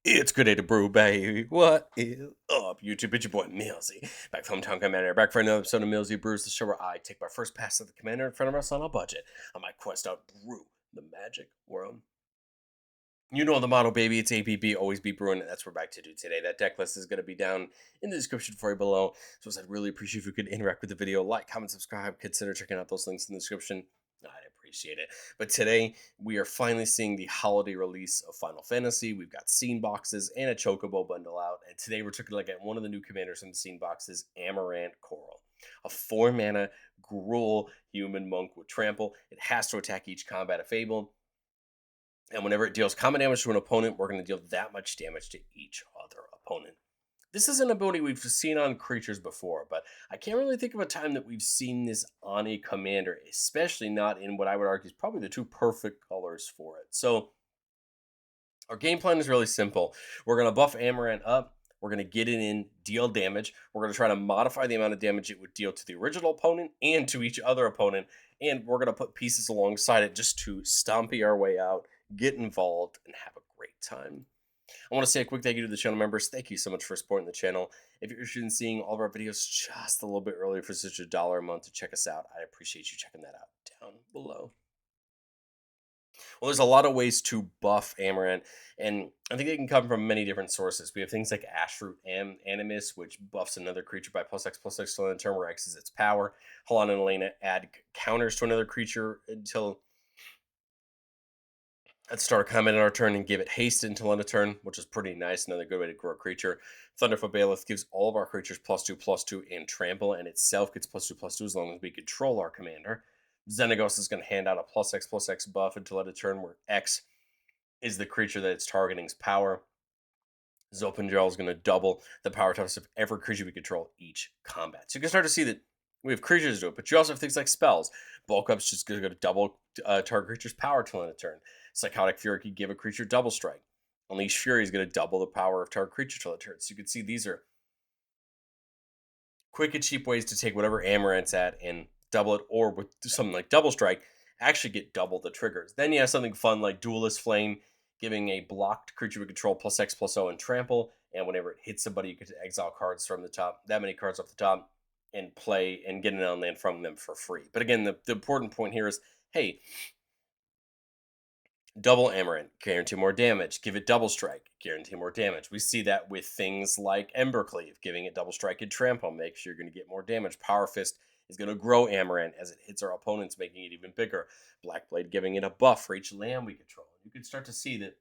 It's good day to brew, baby. What is up, YouTube? It's your boy Millsy. Back from Hometown Commander. Back for another episode of Millsy Brews, the show where I take my first pass at the commander in front of us on a budget on my quest to brew the magic world. You know the motto, baby. It's APB, always be brewing. And that's what we're back to do today. That deck list is going to be down in the description for you below. So I'd really appreciate if you could interact with the video, like, comment, subscribe, consider checking out those links in the description. I'd appreciate it. But today, we are finally seeing the holiday release of Final Fantasy. We've got scene boxes and a Chocobo bundle out. And today, we're taking a look at one of the new commanders from the scene boxes, Amarant Coral. A 4-mana Gruul human monk with trample. It has to attack each combat if able. And whenever it deals combat damage to an opponent, we're going to deal that much damage to each other opponent. This is an ability we've seen on creatures before, but I can't really think of a time that we've seen this on a commander, especially not in what I would argue is probably the two perfect colors for it. So our game plan is really simple. We're going to buff Amarant up. We're going to get it in, deal damage. We're going to try to modify the amount of damage it would deal to the original opponent and to each other opponent. And we're going to put pieces alongside it just to stompy our way out, get involved, and have a great time. I want to say a quick thank you to the channel members. Thank you so much for supporting the channel. If you're interested in seeing all of our videos just a little bit earlier for such $1 a month to check us out, I appreciate you checking that out down below. Well, there's a lot of ways to buff Amarant, and I think they can come from many different sources. We have things like Ashroot and Animus, which buffs another creature by +X/+X till the turn, where X is its power. Halan and Elena add counters to another creature until at start combat on our turn and give it haste until end of turn, which is pretty nice. Another good way to grow a creature. Thunderfoot Bailiff gives all of our creatures +2/+2 and trample, and itself gets +2/+2 as long as we control our commander. Xenagos is going to hand out a +X/+X buff until end of turn, where X is the creature that it's targeting's power. Zopengel is going to double the power toughness of every creature we control each combat. So you can start to see that we have creatures to do it, but you also have things like spells. Bulk Up's just going to double target creature's power till end of turn. Psychotic Fury can give a creature double strike. Unleash Fury is going to double the power of target creature till end of turn. So you can see these are quick and cheap ways to take whatever Amarant's at and double it, or with something like Double Strike, actually get double the triggers. Then you have something fun like Duelist Flame, giving a blocked creature we control +X/+O and trample, and whenever it hits somebody, you can exile cards from the top, that many cards off the top, and play and get an on land from them for free. But again, the important point here is, hey, double Amarant, guarantee more damage. Give it double strike, guarantee more damage. We see that with things like Embercleave, giving it double strike and trample makes sure you're going to get more damage. Power Fist is going to grow Amarant as it hits our opponents, making it even bigger. Blackblade giving it a buff for each land we control. You can start to see that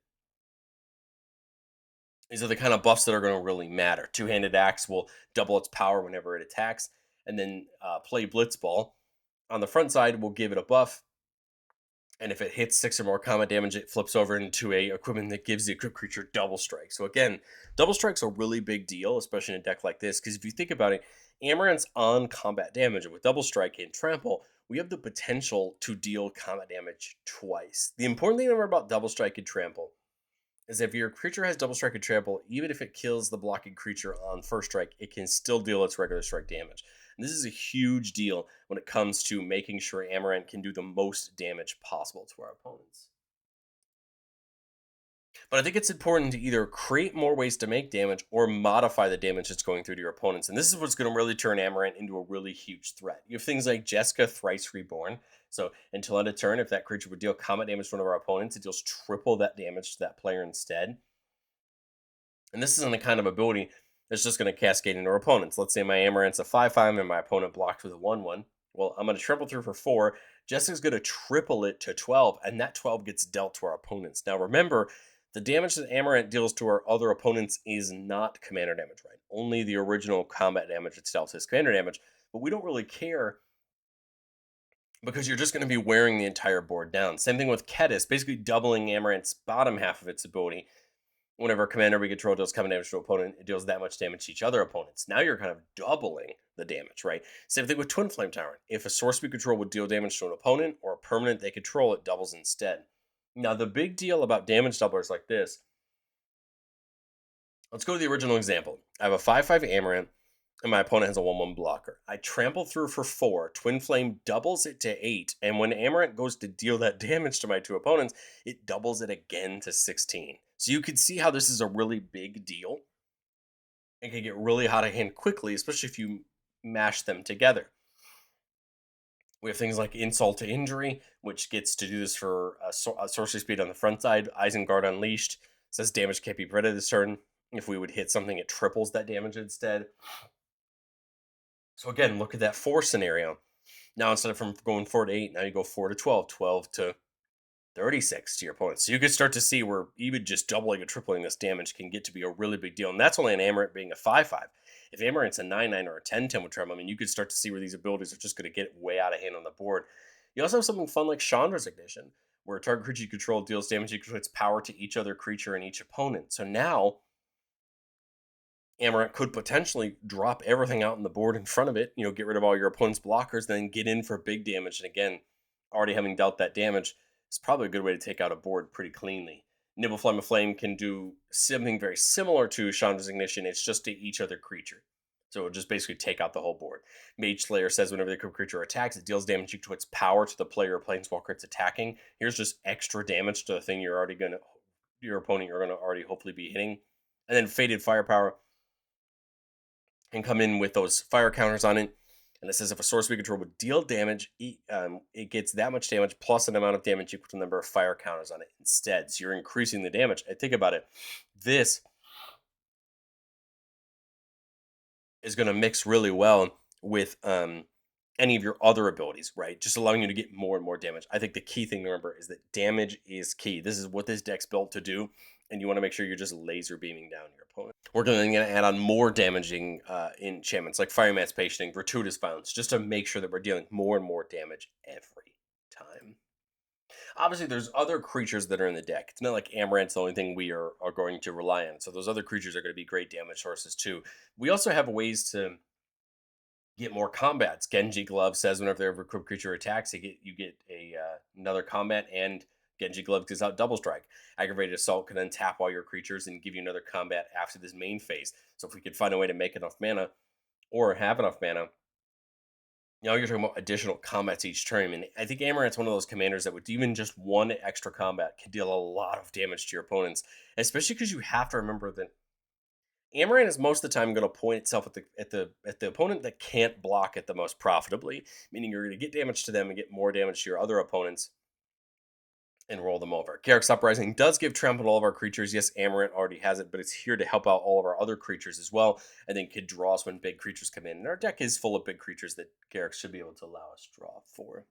these are the kind of buffs that are going to really matter. Two-handed axe will double its power whenever it attacks, and then play Blitzball. On the front side, we'll give it a buff, and if it hits 6 or more combat damage, it flips over into a equipment that gives the equipped creature double strike. So again, double strike's a really big deal, especially in a deck like this, because if you think about it, Amarant's on combat damage, and with double strike and trample, we have the potential to deal combat damage twice. The important thing to remember about double strike and trample is if your creature has double strike and trample, even if it kills the blocking creature on first strike, it can still deal its regular strike damage. And this is a huge deal when it comes to making sure Amarant can do the most damage possible to our opponents. But I think it's important to either create more ways to make damage or modify the damage that's going through to your opponents. And this is what's going to really turn Amarant into a really huge threat. You have things like Jessica Thrice Reborn. So until end of turn, if that creature would deal combat damage to one of our opponents, it deals triple that damage to that player instead. And this isn't the kind of ability that's just going to cascade into our opponents. Let's say my Amarant's a 5/5 and my opponent blocked with a 1/1. Well, I'm going to triple through for 4. Jessica's going to triple it to 12, and that 12 gets dealt to our opponents. Now, remember, the damage that Amarant deals to our other opponents is not commander damage, right? Only the original combat damage itself is commander damage, but we don't really care because you're just going to be wearing the entire board down. Same thing with Kedis, basically doubling Amarant's bottom half of its ability. Whenever commander we control deals combat damage to an opponent, it deals that much damage to each other opponents. Now you're kind of doubling the damage, right? Same thing with Twin Flame Tyrant. If a source we control would deal damage to an opponent or a permanent they control, it doubles instead. Now, the big deal about damage doublers like this, let's go to the original example. I have a 5/5 Amarant. and my opponent has a 1/1 blocker. I trample through for 4. Twin Flame doubles it to 8, and when Amarant goes to deal that damage to my two opponents, it doubles it again to 16. So you can see how this is a really big deal and can get really out of hand quickly, especially if you mash them together. We have things like Insult to Injury, which gets to do this for a sorcery speed on the front side. Isengard Unleashed says damage can't be prevented this turn. If we would hit something, it triples that damage instead. So again, look at that 4 scenario. Now instead of from going 4 to 8, now you go 4 to 12, 12 to 36 to your opponent. So you could start to see where even just doubling or tripling this damage can get to be a really big deal. And that's only an Amarant being a 5/5. If Amarant's a 9/9 or a 10/10 with Trem, I mean, you could start to see where these abilities are just going to get way out of hand on the board. You also have something fun like Chandra's Ignition, where a target creature you control deals damage equal to its power to each other creature and each opponent. So now Amarant could potentially drop everything out on the board in front of it, get rid of all your opponent's blockers, then get in for big damage. And again, already having dealt that damage is probably a good way to take out a board pretty cleanly. Nibble Flame of Flame can do something very similar to Chandra's Ignition. It's just to each other creature. So it'll just basically take out the whole board. Mage Slayer says whenever the creature attacks, it deals damage equal to its power to the player or planeswalker it's attacking. Here's just extra damage to the thing your opponent you're gonna already hopefully be hitting. And then Faded Firepower and come in with those fire counters on it. And it says if a source we control would deal damage, it gets that much damage plus an amount of damage equal to the number of fire counters on it instead. So you're increasing the damage. And think about it. This is going to mix really well with any of your other abilities, right? Just allowing you to get more and more damage. I think the key thing to remember is that damage is key. This is what this deck's built to do, and you want to make sure you're just laser beaming down your opponent. We're going to add on more damaging enchantments like Fire Emancipation and Gratuitous Violence, just to make sure that we're dealing more and more damage every time. Obviously, there's other creatures that are in the deck. It's not like Amarant's the only thing we are going to rely on. So those other creatures are going to be great damage sources too. We also have ways to get more combats. Genji Glove says whenever their creature attacks, you get another combat, and Genji Glove gives out double strike. Aggravated Assault can untap all your creatures and give you another combat after this main phase. So if we could find a way to make enough mana or have enough mana, you're talking about additional combats each turn. And I think Amarant's one of those commanders that with even just one extra combat can deal a lot of damage to your opponents, especially because you have to remember that Amarant is most of the time going to point itself at the opponent that can't block it the most profitably, meaning you're going to get damage to them and get more damage to your other opponents and roll them over. Garruk's Uprising does give trample to all of our creatures. Yes, Amarant already has it, but it's here to help out all of our other creatures as well. And then could draw us when big creatures come in. And our deck is full of big creatures that Garruk should be able to allow us to draw for.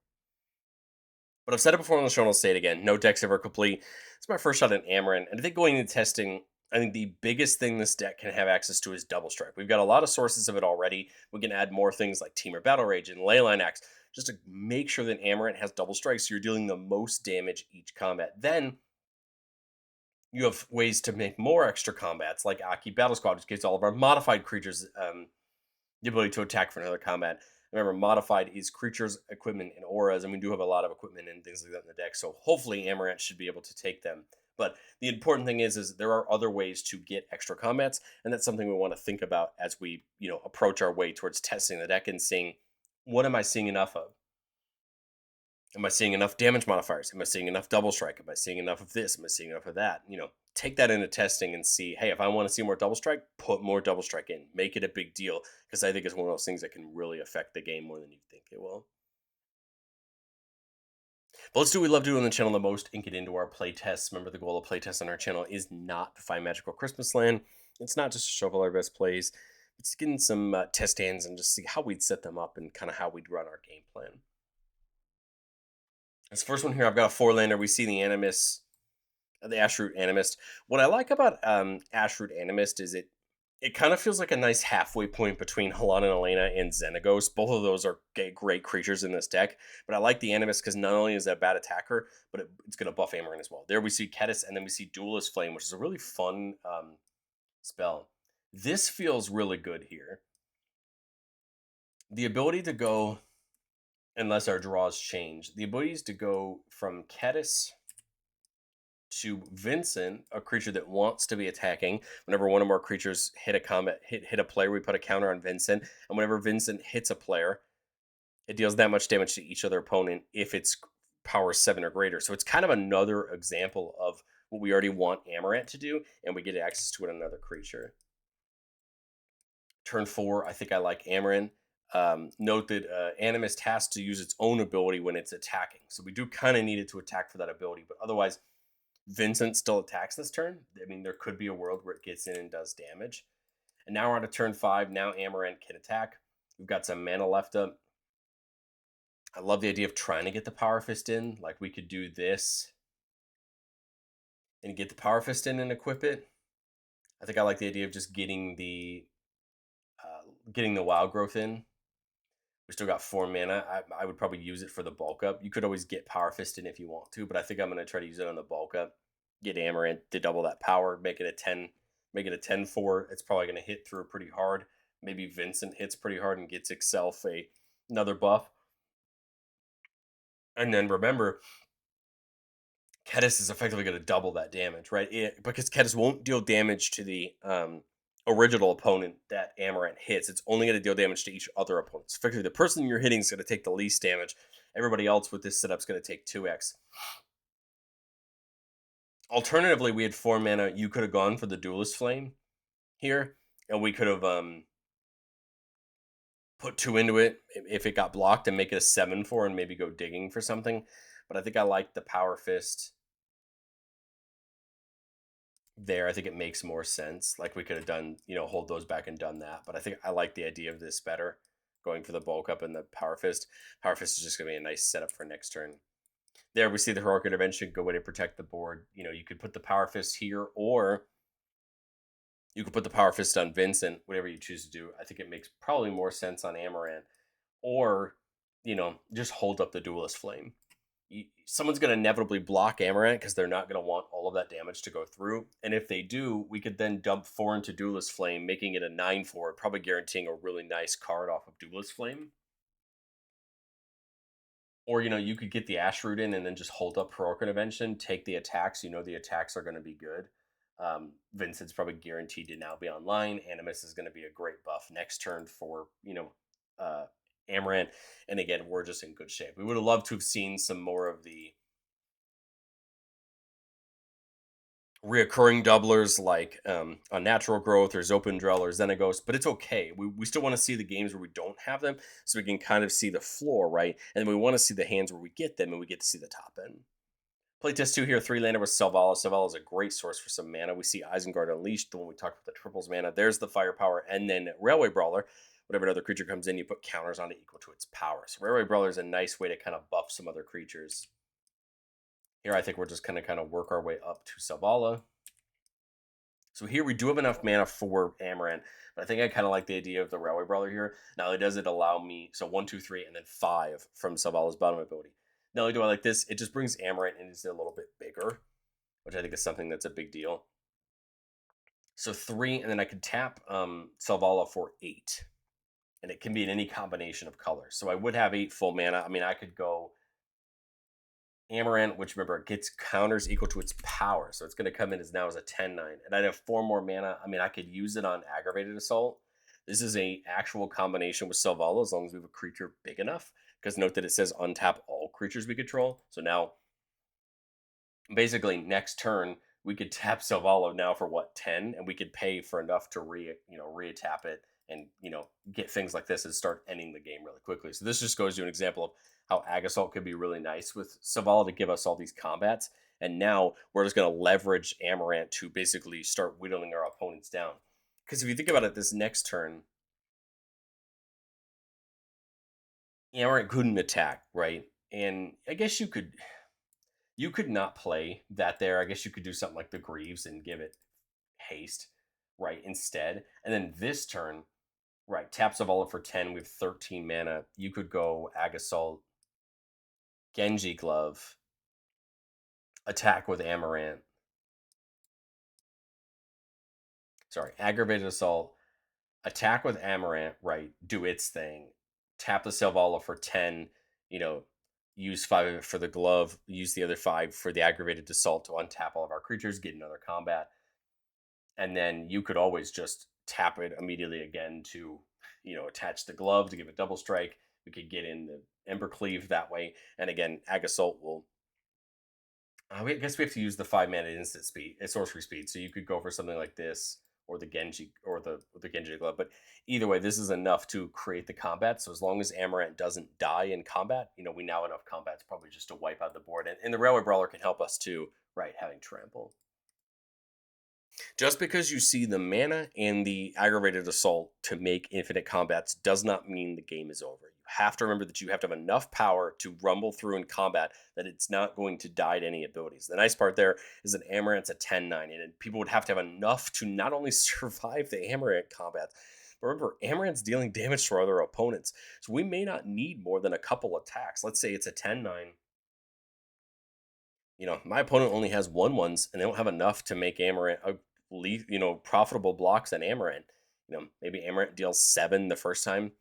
But I've said it before on the show, and I'll say it again. No deck's ever complete. It's my first shot at Amarant, and I think going into testing, I think the biggest thing this deck can have access to is Double Strike. We've got a lot of sources of it already. We can add more things like Temur Battle Rage and Leyline Axe, just to make sure that Amarant has Double Strike, so you're dealing the most damage each combat. Then you have ways to make more extra combats, like Aki Battle Squad, which gives all of our modified creatures the ability to attack for another combat. Remember, modified is creatures, equipment, and auras, and we do have a lot of equipment and things like that in the deck. So hopefully, Amarant should be able to take them. But the important thing is there are other ways to get extra combats, and that's something we want to think about as we, approach our way towards testing the deck and seeing what am I seeing enough of. Am I seeing enough damage modifiers? Am I seeing enough double strike? Am I seeing enough of this? Am I seeing enough of that? Take that into testing and see, hey, if I want to see more double strike, put more double strike in. Make it a big deal, because I think it's one of those things that can really affect the game more than you think it will. But let's do what we love doing on the channel the most and get into our playtests. Remember, the goal of playtests on our channel is not to find magical Christmas land. It's not just to show all our best plays. It's getting some test hands and just see how we'd set them up and kind of how we'd run our game plan. This first one here, I've got a 4-lander. We see the Animist, the Ashroot Animist. What I like about Ashroot Animist is it kind of feels like a nice halfway point between Halana and Elena and Xenagos. Both of those are great creatures in this deck, but I like the Animist because not only is it a bad attacker, but it's going to buff Amarant as well. There we see Ketis, and then we see Duelist Flame, which is a really fun spell. This feels really good here. The ability to go, unless our draws change, the ability is to go from Ketis to Vincent, a creature that wants to be attacking. Whenever one or more creatures hit a combat hit a player, we put a counter on Vincent, and whenever Vincent hits a player, it deals that much damage to each other opponent if it's power 7 or greater. So it's kind of another example of what we already want Amarant to do, and we get access to it on another creature. Turn 4, I think I like Amarant. Note that Animist has to use its own ability when it's attacking. So we do kind of need it to attack for that ability, but otherwise, Vincent still attacks this turn. I mean, there could be a world where it gets in and does damage. And now we're on to turn 5. Now Amarant can attack. We've got some mana left up. I love the idea of trying to get the Power Fist in. Like, we could do this and get the Power Fist in and equip it. I think I like the idea of just getting the Wild Growth in. We still got 4 mana. I would probably use it for the bulk up. You could always get Power Fist in if you want to, but I think I'm going to try to use it on the bulk up. Get Amarant to double that power, make it a 10, make it a 10-4. It's probably going to hit through pretty hard. Maybe Vincent hits pretty hard and gets itself another buff. And then remember, Kedis is effectively going to double that damage, right? Because Kedis won't deal damage to the original opponent that Amarant hits. It's only going to deal damage to each other opponent. So effectively, the person you're hitting is going to take the least damage. Everybody else with this setup is going to take 2x. Alternatively, we had 4 mana. You could have gone for the Duelist Flame here, and we could have put 2 into it if it got blocked and make it a 7-4 and maybe go digging for something. But I think I like the Power Fist there. I think it makes more sense. Like, we could have done, hold those back and done that. But I think I like the idea of this better, going for the bulk up and the Power Fist. Power Fist is just going to be a nice setup for next turn. There we see the Heroic Intervention, go way to protect the board. You could put the Power Fist here, or you could put the Power Fist on Vincent, whatever you choose to do. I think it makes probably more sense on Amarant. Or, just hold up the Duelist Flame. Someone's going to inevitably block Amarant because they're not going to want all of that damage to go through. And if they do, we could then dump 4 into Duelist Flame, making it a 9-4, probably guaranteeing a really nice card off of Duelist Flame. Or, you could get the Ash Root in and then just hold up Heroic Intervention, take the attacks. The attacks are going to be good. Vincent's probably guaranteed to now be online. Animus is going to be a great buff next turn for, Amarant. And again, we're just in good shape. We would have loved to have seen some more of the reoccurring doublers like Unnatural Growth or Zopendrel or Xenaghost, but it's okay. We still want to see the games where we don't have them so we can kind of see the floor, right? And then we want to see the hands where we get them and we get to see the top end. Playtest 2 here, 3-lander with Selvala. Selvala is a great source for some mana. We see Isengard Unleashed, the one we talked about, the triples mana. There's the firepower, and then Railway Brawler. Whenever another creature comes in, you put counters on it equal to its power. So Railway Brawler is a nice way to kind of buff some other creatures. Here, I think we're just going to kind of work our way up to Selvala. So here we do have enough mana for Amarant, but I think I kind of like the idea of the Railway Brawler here. Not only does it allow me, so 1, 2, 3, and then 5 from Selvala's bottom ability. Not only do I like this, it just brings Amarant into a little bit bigger, which I think is something that's a big deal. So 3, and then I could tap Selvala for 8. And it can be in any combination of colors. So I would have 8 full mana. I mean, I could go Amarant, which remember gets counters equal to its power. So it's going to come in as now as a 10-9. And I'd have 4 more mana. I mean, I could use it on Aggravated Assault. This is a actual combination with Selvala as long as we have a creature big enough. Because note that it says untap all creatures we control. So now, basically, next turn, we could tap Selvala now for 10, and we could pay for enough to re-tap it and get things like this and start ending the game really quickly. So this just goes to an example of how Ag Assault could be really nice with Selvala to give us all these combats. And now we're just going to leverage Amarant to basically start whittling our opponents down. Because if you think about it, this next turn, Amarant couldn't attack, right? And I guess you could not play that there. I guess you could do something like the Greaves and give it haste, right, instead. And then this turn, right, tap Selvala for 10 with 13 mana. You could go Ag Assault, Genji Glove, attack with Amarant. Sorry, Aggravated Assault, attack with Amarant, right, do its thing. Tap the Selvala for 10, use 5 of it for the glove, use the other 5 for the aggravated assault to untap all of our creatures, get another combat, and then you could always just tap it immediately again to, attach the glove to give it double strike. We could get in the Ember Cleave that way, and again, Ag Assault will. I guess we have to use the 5 mana instant speed, sorcery speed. So you could go for something like this, or the Genji, or the Genji glove. But either way, this is enough to create the combat. So as long as Amarant doesn't die in combat, we now have enough combats probably just to wipe out the board. And the Railway Brawler can help us too, right? Having trample. Just because you see the mana and the aggravated assault to make infinite combats does not mean the game is over. You have to remember that you have to have enough power to rumble through in combat that it's not going to die to any abilities. The nice part there is that Amarant's a 10-9, and people would have to have enough to not only survive the Amarant combats, but remember, Amarant's dealing damage to other opponents. So we may not need more than a couple attacks. Let's say it's a 10-9. My opponent only has 1/1s, and they don't have enough to make Amarant profitable blocks on Amarant. Maybe Amarant deals 7 the first time.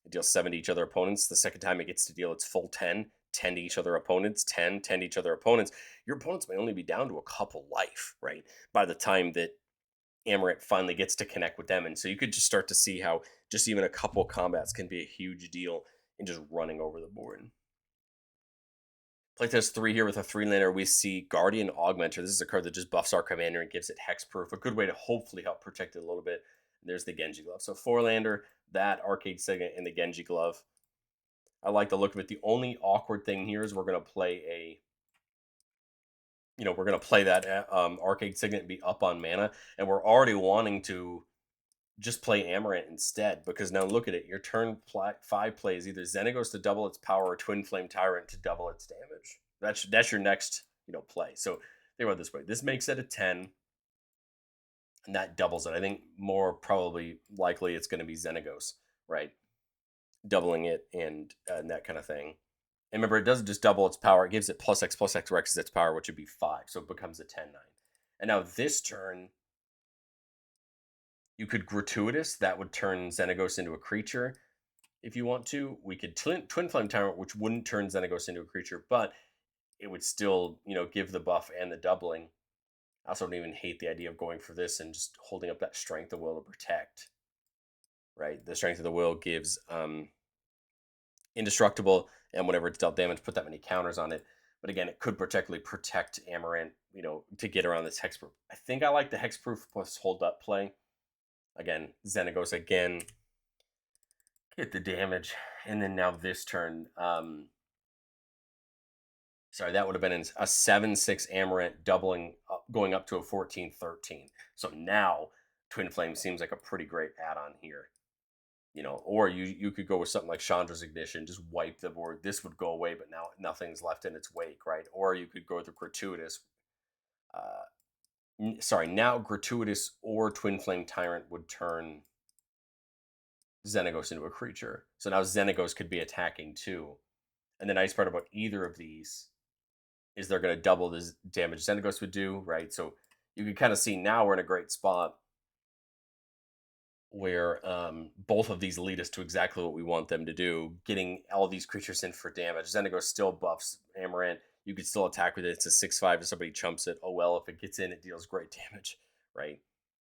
It deals 7 to each other opponents. The second time it gets to deal its full 10, 10 to each other opponents, 10, 10 to each other opponents. Your opponents may only be down to a couple life, right? By the time that Amarant finally gets to connect with them. And so you could just start to see how just even a couple combats can be a huge deal in just running over the board. Playtest 3 here with a 3-laner. We see Guardian Augmenter. This is a card that just buffs our commander and gives it hexproof. A good way to hopefully help protect it a little bit. And there's the Genji Glove. So 4-lander, that Arcade Signet, and the Genji Glove. I like the look of it. The only awkward thing here is we're going to play that Arcade Signet and be up on mana. And we're already wanting to just play Amarant instead, because now look at it. Your turn 5 plays either Xenagos to double its power or Twin Flame Tyrant to double its damage. That's your next play. So think about it this way. This makes it a 10, and that doubles it. I think more probably likely it's going to be Xenagos, right? Doubling it and that kind of thing. And remember, it doesn't just double its power. It gives it +X Rexes its power, which would be 5. So it becomes a 10-9. And now this turn, you could Gratuitous. That would turn Xenagos into a creature. If you want to, we could Twin Flame Tyrant, which wouldn't turn Xenagos into a creature, but it would still, give the buff and the doubling. I also don't even hate the idea of going for this and just holding up that Strength of Will to protect. Right? The Strength of the Will gives indestructible, and whenever it's dealt damage, put that many counters on it. But again, it could protect Amarant, to get around this hexproof. I think I like the hexproof plus hold up play. Again, Xenagos again. Get the damage. And then now this turn, sorry, that would have been a 7-6 Amarant doubling up, going up to a 14-13. So now Twin Flame seems like a pretty great add-on here. Or you could go with something like Chandra's Ignition, just wipe the board. This would go away, but now nothing's left in its wake, right? Or you could go with the Gratuitous. Now Gratuitous or Twin Flame Tyrant would turn Xenagos into a creature. So now Xenagos could be attacking too. And the nice part about either of these is they're going to double the damage Xenagos would do, right? So you can kind of see now we're in a great spot where both of these lead us to exactly what we want them to do, getting all these creatures in for damage. Xenagos still buffs Amarant. You could still attack with it. It's a 6-5 if somebody chumps it. Oh well, if it gets in, it deals great damage, right?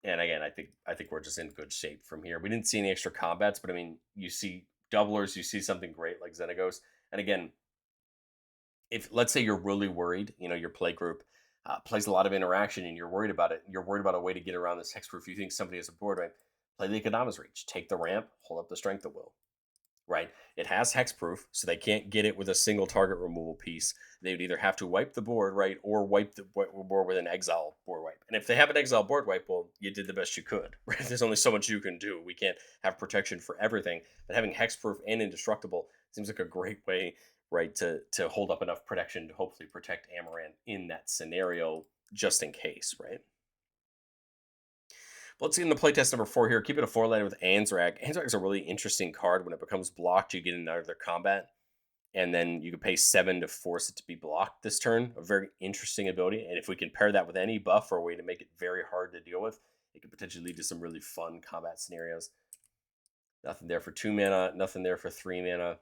And again, I think we're just in good shape from here. We didn't see any extra combats, but I mean, you see doublers, you see something great like Xenagos. And again, if let's say you're really worried, your play group plays a lot of interaction and you're worried about it, you're worried about a way to get around this hexproof. You think somebody has a board, right? Play the Economist Reach, take the ramp, hold up the Strength of Will, right? It has hexproof, so they can't get it with a single target removal piece. They would either have to wipe the board, right, or wipe the board with an exile board wipe. And if they have an exile board wipe, well, you did the best you could, right? There's only so much you can do. We can't have protection for everything, but having hexproof and indestructible seems like a great way, right, to hold up enough protection to hopefully protect Amarant in that scenario, just in case, right? Let's see in the playtest number 4 here. Keep it a 4-laner with Anzrak. Anzrak is a really interesting card. When it becomes blocked, you get another combat. And then you can pay 7 to force it to be blocked this turn. A very interesting ability. And if we can pair that with any buff or a way to make it very hard to deal with, it could potentially lead to some really fun combat scenarios. Nothing there for 2 mana. Nothing there for 3 mana.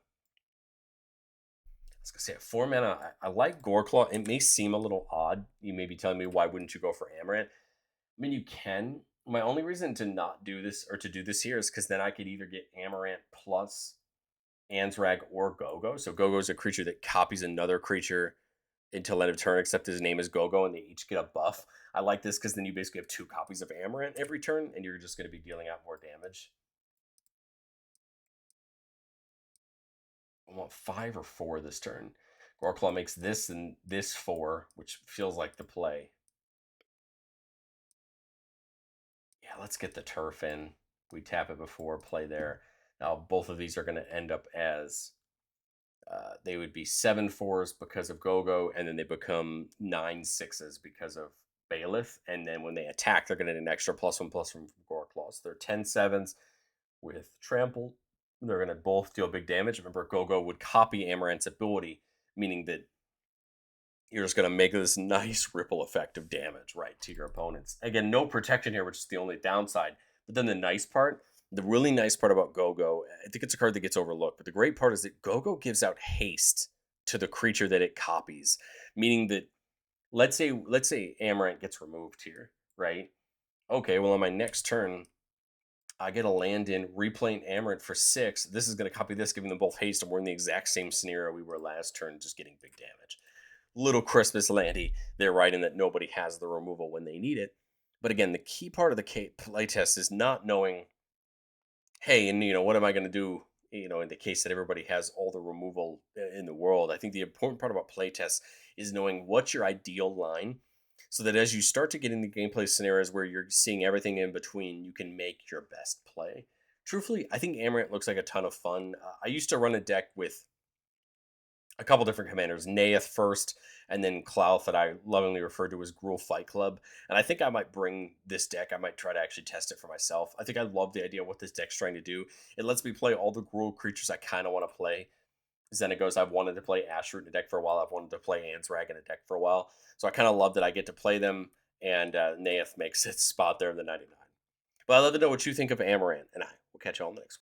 was gonna say at 4 mana, I like Goreclaw. It may seem a little odd. You may be telling me why wouldn't you go for Amaranth? I mean, you can. My only reason to not do this or to do this here is because then I could either get Amaranth plus Ansrag or Gogo. So Gogo is a creature that copies another creature until end of turn, except his name is Gogo, and they each get a buff. I like this because then you basically have two copies of Amaranth every turn, and you're just going to be dealing out more damage. I want 5 or 4 this turn. Goreclaw makes this and this 4, which feels like the play. Yeah, let's get the turf in. We tap it before play there. Now both of these are going to end up as they would be 7/4s because of Gogo, and then they become 9/6s because of Bailiff. And then when they attack, they're going to get an extra +1/+1 from Goreclaw. So they're 10/7s with Trample. They're going to both deal big damage. Remember, Gogo would copy Amaranth's ability, meaning that you're just going to make this nice ripple effect of damage, right, to your opponents. Again, no protection here, which is the only downside. But then the nice part, the really nice part about Gogo, I think it's a card that gets overlooked, but the great part is that Gogo gives out haste to the creature that it copies, meaning that let's say Amaranth gets removed here, right? Okay, well on my next turn, I get a land in replaying Amaranth for 6. This is going to copy this, giving them both haste, and we're in the exact same scenario we were last turn, just getting big damage. Little Christmas Landy, they're writing that nobody has the removal when they need it. But again, the key part of the playtest is not knowing, hey, and what am I going to do? In the case that everybody has all the removal in the world, I think the important part about playtest is knowing what's your ideal line, so that as you start to get into gameplay scenarios where you're seeing everything in between, you can make your best play. Truthfully, I think Amaranth looks like a ton of fun. I used to run a deck with a couple different commanders, Naeth first, and then Clouth that I lovingly refer to as Gruul Fight Club. And I think I might bring this deck. I might try to actually test it for myself. I think I love the idea of what this deck's trying to do. It lets me play all the Gruul creatures I kind of want to play. Xenagos, I've wanted to play Ashroot in a deck for a while. I've wanted to play Ansrag in a deck for a while. So I kind of love that I get to play them, and Naeth makes its spot there in the 99. But I'd love to know what you think of Amaranth, and I will catch you all next